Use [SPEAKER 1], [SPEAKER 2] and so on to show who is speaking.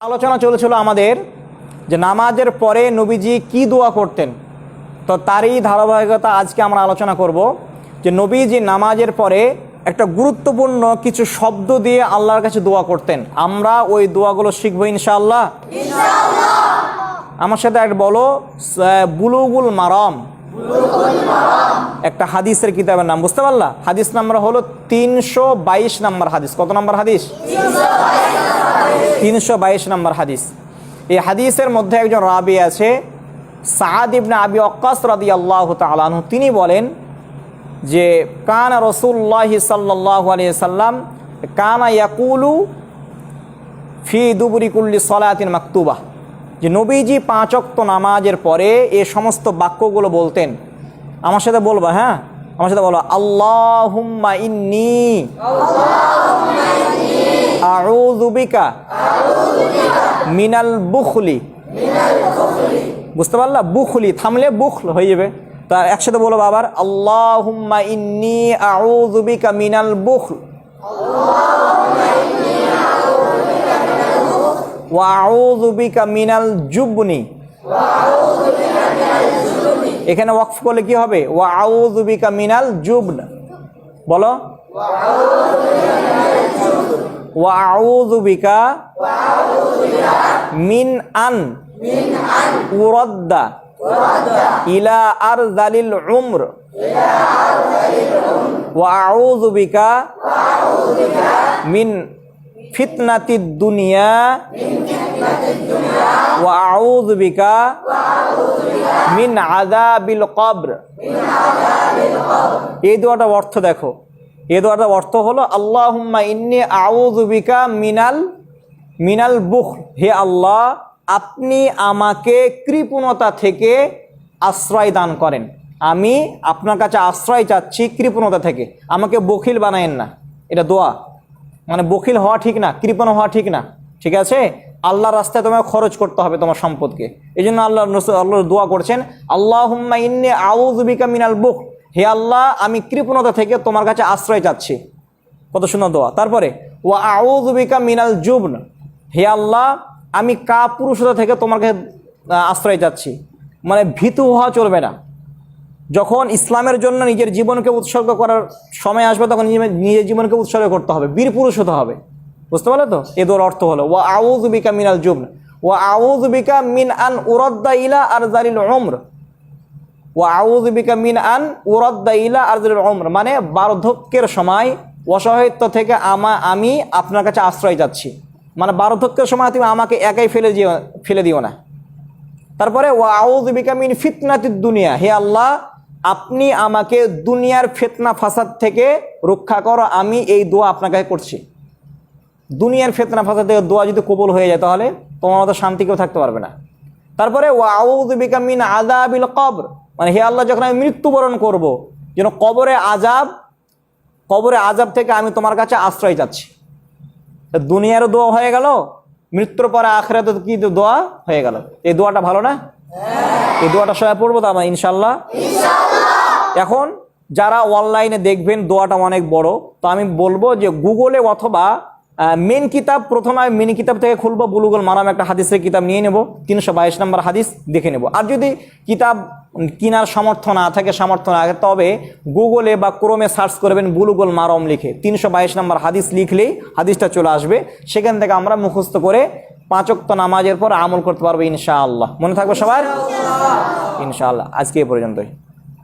[SPEAKER 1] আলোচনা চলেছিল আমাদের যে নামাজের পরে নবীজি কি দোয়া করতেন। তো তারই ধারাবাহিকতা আজকে আমরা আলোচনা করব যে নবীজি নামাজের পরে একটা গুরুত্বপূর্ণ কিছু শব্দ দিয়ে আল্লাহর কাছে দোয়া করতেন। আমরা ওই দোয়াগুলো শিখবো ইনশাআল্লাহ। আমার সাথে একটা বলো, বুলুগুল মারাম, একটা হাদিসের কিতাবের নাম, বুঝতে পারলা? হাদিস নাম্বার হলো 322 নম্বর হাদিস। কত নম্বর হাদিস? 322 নম্বর হাদিস। এই হাদিসের মধ্যে একজন রাবি আছে, সাদ ইবনে আবি ওয়াক্কাস রাদিয়াল্লাহু তাআলা আনহু। তিনি বলেন যে কানা রাসূলুল্লাহ সাল্লাল্লাহু আলাইহি সাল্লাম কানা ইয়াকুলু ফি দুবুরি কুল্লি সালাতিন মাকতুবা, যে নবীজি 5 ওয়াক্ত নামাজের পরে এই সমস্ত বাক্যগুলো বলতেন। আমার সাথে বলবা, হ্যাঁ আমার সাথে বলো, আল্লাহুম্মা ইন্নী আউযু বিকা মিনাল বুখলি। বুঝতে পারলা? বুখলি থামলে বুখল হয়ে যাবে। তার একসাথে বলো আবার, আল্লাহুম্মা ইন্নী আউযু বিকা মিনাল বুখল ওয়া আউযু বিকা মিনাল জুবনি। এখানে ওয়াকফ করলে কি হবে? ওয়া আউযু বিকা মিনাল জুবন। বলো, ওয়া আউযু বিকা মিন আন উরাদ্দা ইলা আরযালিল উমর ওয়া আউযু বিকা মিন ফিতনাতিদ দুনিয়া ওয়া আউযু বিকা মিন আযাবিল কবর। এই দোয়াটার অর্থ দেখো। এই দোয়াটার অর্থ হলো আল্লাহুম্মা ইন্নী আউযু বিকা মিনাল বুখল। হে আল্লাহ, আপনি আমাকে কৃপণতা থেকে আশ্রয় দান করেন। আমি আপনার কাছে আশ্রয় চাচ্ছি কৃপণতা থেকে, আমাকে বখিল বানায়েন না। এটা দোয়া, মানে বখিল হওয়া ঠিক না, কৃপণ হওয়া ঠিক না, ঠিক আছে? আল্লাহর রাস্তায় তোমাকে খরচ করতে হবে তোমার সম্পদকে। এই জন্য আল্লাহ দোয়া করছেন, আল্লাহুম্মা ইন্নী আউযু বিকা মিনাল বুখল। হে আল্লাহ, আমি কৃপণতা থেকে তোমার কাছে আশ্রয় চাচ্ছি। কত সুন্দর দোয়া। তারপরে ওয়া আউযু বিকা মিনাল জুবন। হে আল্লাহ, আমি কাপুরুষতা থেকে তোমার কাছে আশ্রয় চাচ্ছি। মানে ভীতু হওয়া চলবে না। যখন ইসলামের জন্য নিজের জীবনকে উৎসর্গ করার সময় আসবে, তখন নিজের জীবনকে উৎসর্গ করতে হবে, বীর পুরুষ হতে হবে। বুঝতে পারলে তো? এ দোয়ার অর্থ হলো ওয়া আউযু বিকা মিনাল জুবন ওয়া আউযু বিকা মিন আন উরাদ্দা ইলা আরযালিল উমর ওয়া আউযু বিকা মিন আন উরাদ্দা ইলা আরযালিল উমর, মানে বার্ধক্যের সময় অসহায়ত্ব থেকে আমি আপনার কাছে আশ্রয় যাচ্ছি। মানে বার্ধক্যের সময় তুমি আমাকে একাই ফেলে দিও না। তারপরে ওয়া আউযু বিকা মিন ফিতনাতিদ দুনিয়া। হে আল্লাহ, আপনি আমাকে দুনিয়ার ফিতনা ফাসাদ থেকে রক্ষা করো। আমি এই দোয়া আপনার কাছে করছি। দুনিয়ার ফিতনা ফাসাদ থেকে দোয়া যদি কবুল হয়ে যায়, তাহলে তোমার মতো শান্তি কেউ থাকতে পারবে না। তারপরে ওয়া আউযু বিকা মিন আযাবিল কবর, মানে হে আল্লাহ, যখন আমি মৃত্যুবরণ করব, যেন কবরে আযাব থেকে আমি তোমার কাছে আশ্রয় চাচ্ছি। দুনিয়ারও দোয়া হয়ে গেল, মৃত্যুর পরে আখিরাতে কি দোয়া হয়ে গেল। এই দোয়াটা ভালো না? এই দোয়াটা সবাই পড়বো তো আমরা ইনশাআল্লাহ। এখন যারা অনলাইনে দেখবেন, দোয়াটা অনেক বড়, তো আমি বলবো যে গুগলে অথবা মেন কিতাব, প্রথমে আমি মেন কিতাব থেকে খুলবো, বুলুগুল মারাম একটা হাদিসের কিতাব নিয়ে নেব, 322 নম্বর হাদিস দেখে নেব। আর যদি কিতাব কেনার সামর্থ্য না থাকে, তবে গুগলে বা ক্রোমে সার্চ করবেন বুলুগুল মারাম লিখে 322 নম্বর হাদিস লিখলেই হাদিসটা চলে আসবে। সেখান থেকে আমরা মুখস্থ করে 5 ওয়াক্ত নামাজের পর আমল করতে পারবো ইনশাআল্লাহ। মনে থাকবে সবার? ইনশাআল্লাহ। আজকে এ পর্যন্তই।